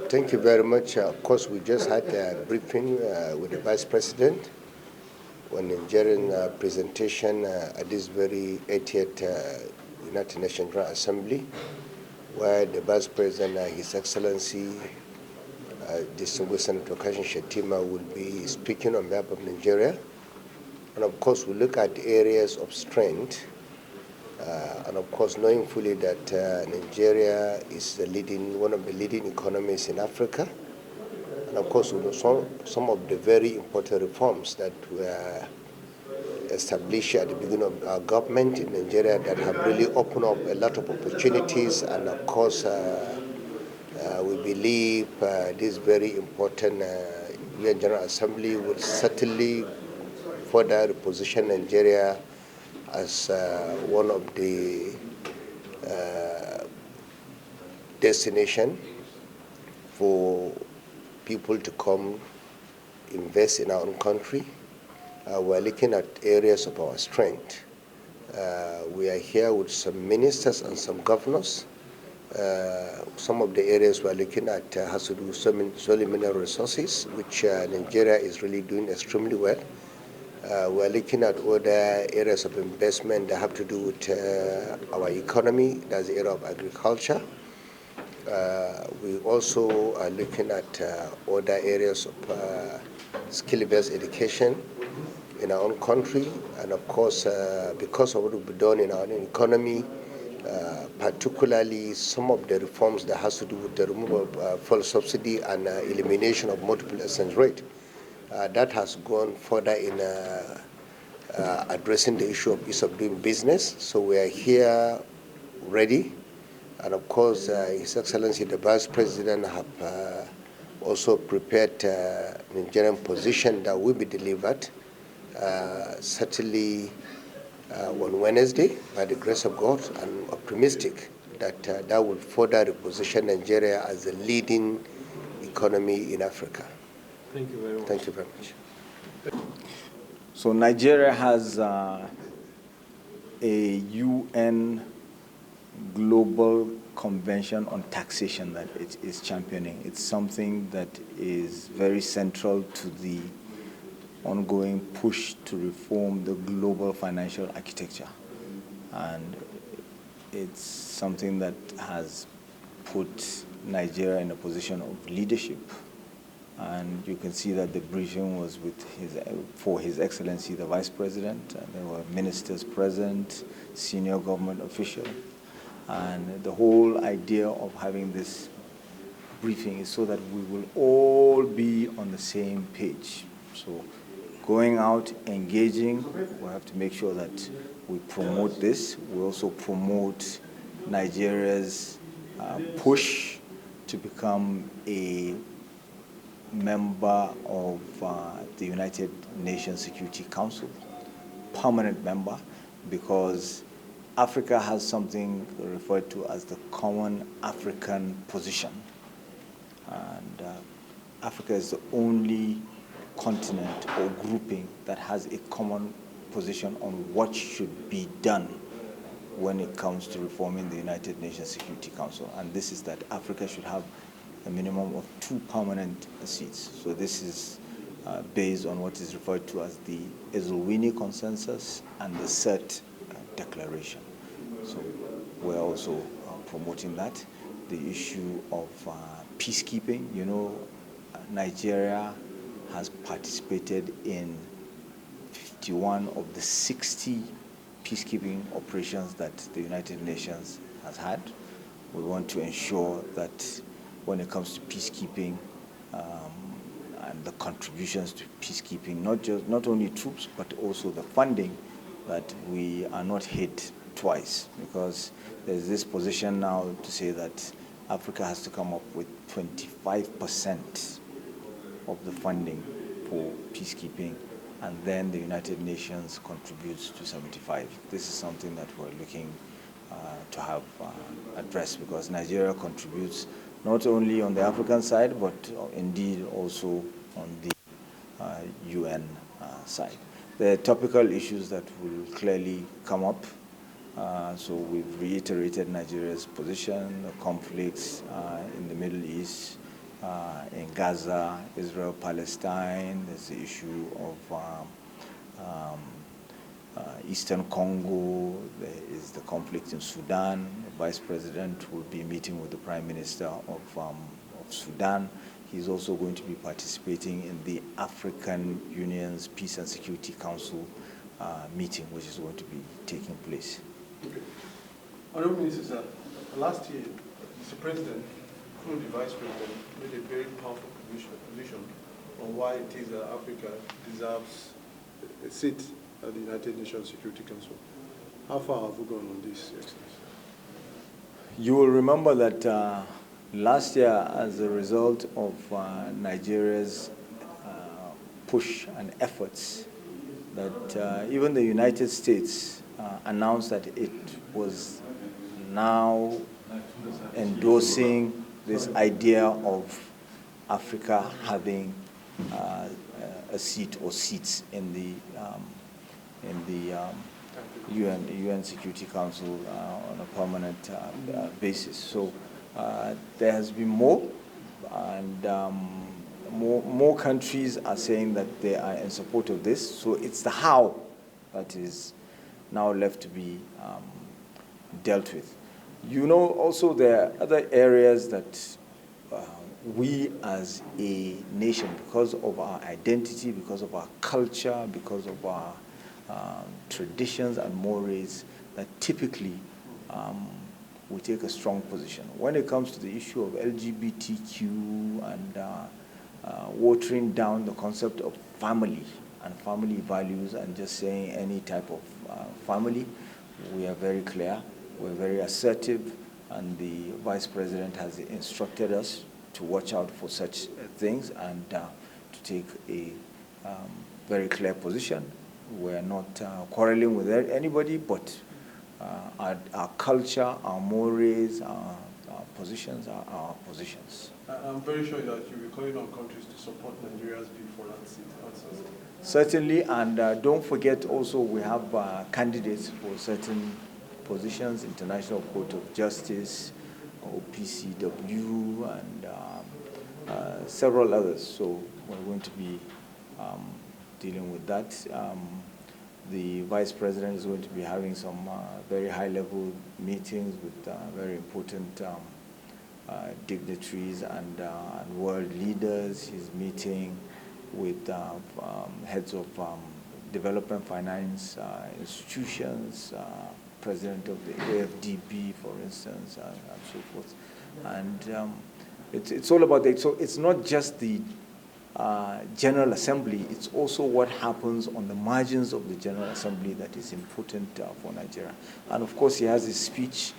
Thank you very much. Of course, we just had a briefing with the Vice President on Nigerian presentation at this very 80th United Nations General Assembly, where the Vice President, His Excellency, distinguished Senator Shettima, will be speaking on behalf of Nigeria. And of course, we look at areas of strength, and of course, knowing fully that Nigeria is one of the leading economies in Africa. And of course, we know some of the very important reforms that were established at the beginning of our government in Nigeria that have really opened up a lot of opportunities. And of course, we believe this very important UN General Assembly will certainly further reposition Nigeria as one of the destination for people to come invest in our own country. We're looking at areas of our strength. We are here with some ministers and some governors. Some of the areas we're looking at has to do with solid mineral resources, which Nigeria is really doing extremely well. We're looking at other areas of investment that have to do with our economy. That's the area of agriculture. We also are looking at other areas of skill-based education in our own country. And of course, because of what will be done in our own economy, particularly some of the reforms that has to do with the removal of fuel subsidy and elimination of multiple exchange rate. That has gone further in addressing the issue of ease of doing business. So we are here ready. And of course, His Excellency, the Vice President, have also prepared Nigerian position that will be delivered certainly on Wednesday, by the grace of God. I'm optimistic that that will further reposition Nigeria as a leading economy in Africa. Thank you very much. Thank you very much. So Nigeria has a UN Global Convention on Taxation that it is championing. It's something that is very central to the ongoing push to reform the global financial architecture. And it's something that has put Nigeria in a position of leadership. And you can see that the briefing was for His Excellency, the Vice President, and there were ministers present, senior government officials. And the whole idea of having this briefing is so that we will all be on the same page. So going out, engaging, we have to make sure that we promote this. We also promote Nigeria's push to become a member of the United Nations Security Council, permanent member, because Africa has something referred to as the Common African Position. And Africa is the only continent or grouping that has a common position on what should be done when it comes to reforming the United Nations Security Council. And this is that Africa should have a minimum of 2 permanent seats. So this is based on what is referred to as the Ezulwini Consensus and the CERT Declaration. So we're also promoting that. The issue of peacekeeping, you know, Nigeria has participated in 51 of the 60 peacekeeping operations that the United Nations has had. We want to ensure that when it comes to peacekeeping and the contributions to peacekeeping, not only troops, but also the funding, that we are not hit twice, because there's this position now to say that Africa has to come up with 25% of the funding for peacekeeping, and then the United Nations contributes to 75%. This is something that we're looking to have addressed, because Nigeria contributes not only on the African side, but indeed also on the UN side. There are topical issues that will clearly come up. So we've reiterated Nigeria's position, the conflicts in the Middle East, in Gaza, Israel, Palestine. There's the issue of Eastern Congo. There is the conflict in Sudan. The Vice President will be meeting with the Prime Minister of Sudan. He's also going to be participating in the African Union's Peace and Security Council meeting, which is going to be taking place. Okay. Honourable Minister, last year, Mr. President, through the Vice President, made a very powerful position on why it is that Africa deserves a seat at the United Nations Security Council. How far have we gone on this, Excellency? You will remember that last year, as a result of Nigeria's push and efforts, that even the United States announced that it was now endorsing this idea of Africa having a seat or seats in the UN Security Council on a permanent basis. So there has been more, and more countries are saying that they are in support of this. So it's the how that is now left to be dealt with. You know, also there are other areas that we as a nation, because of our identity, because of our culture, because of our traditions and mores, that typically we take a strong position. When it comes to the issue of LGBTQ and watering down the concept of family and family values and just saying any type of family, we are very clear, we're very assertive, and the Vice President has instructed us to watch out for such things and to take a very clear position. We're not quarreling with anybody, but our culture, our mores, our positions are our positions. I'm very sure that you'll be calling on countries to support Nigeria's bid for that seat. Certainly, and don't forget also we have candidates for certain positions, International Court of Justice, OPCW, and several others. So we're going to be dealing with that. The Vice President is going to be having some very high-level meetings with very important dignitaries and world leaders. He's meeting with heads of development finance institutions, president of the AFDB, for instance, and so forth. And it's all about that. So it's not just the General Assembly, it's also what happens on the margins of the General Assembly that is important for Nigeria. And of course, he has his speech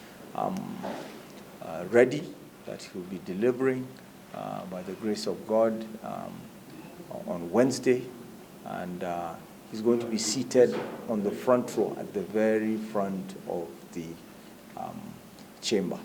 ready that he'll be delivering by the grace of God on Wednesday. And he's going to be seated on the front row at the very front of the chamber.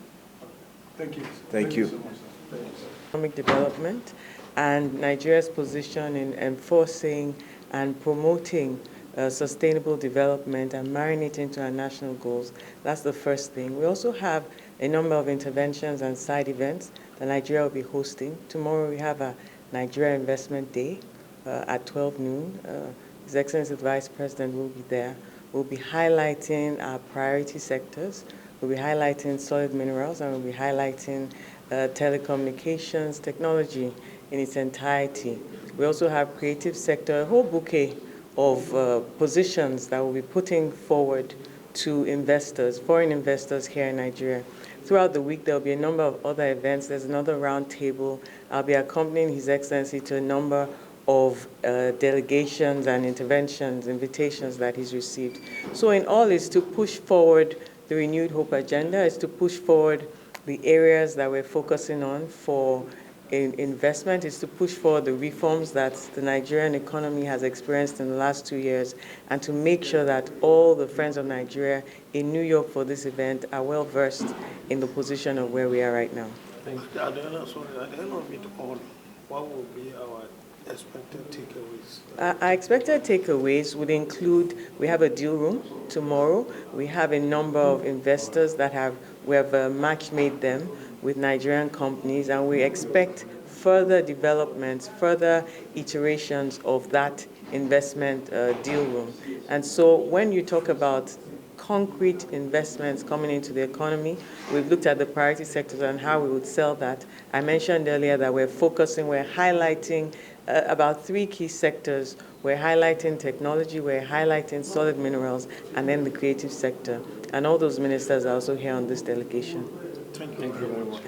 Thank you. Thank you. So much, sir. Thank you, sir. Economic development and Nigeria's position in enforcing and promoting sustainable development and marrying it into our national goals. That's the first thing. We also have a number of interventions and side events that Nigeria will be hosting. Tomorrow we have a Nigeria Investment Day at 12 noon. His Excellency the Vice President will be there. We'll be highlighting our priority sectors. We'll be highlighting solid minerals, and we'll be highlighting telecommunications, technology in its entirety. We also have creative sector, a whole bouquet of positions that we'll be putting forward to investors, foreign investors here in Nigeria. Throughout the week, there'll be a number of other events. There's another round table. I'll be accompanying His Excellency to a number of delegations and invitations that he's received. So in all, it's to push forward the Renewed Hope agenda, is to push forward the areas that we're focusing on for investment, is to push forward the reforms that the Nigerian economy has experienced in the last 2 years, and to make sure that all the friends of Nigeria in New York for this event are well versed in the position of where we are right now. Thank you. At the end of it all, what will be our expected takeaways? Our expected takeaways would include, we have a deal room tomorrow. We have a number of investors that we have match made them with Nigerian companies, and we expect further developments, further iterations of that investment deal room. And so when you talk about concrete investments coming into the economy, we've looked at the priority sectors and how we would sell that. I mentioned earlier that we're highlighting about 3 key sectors. We're highlighting technology, we're highlighting solid minerals, and then the creative sector. And all those ministers are also here on this delegation. Thank you very much.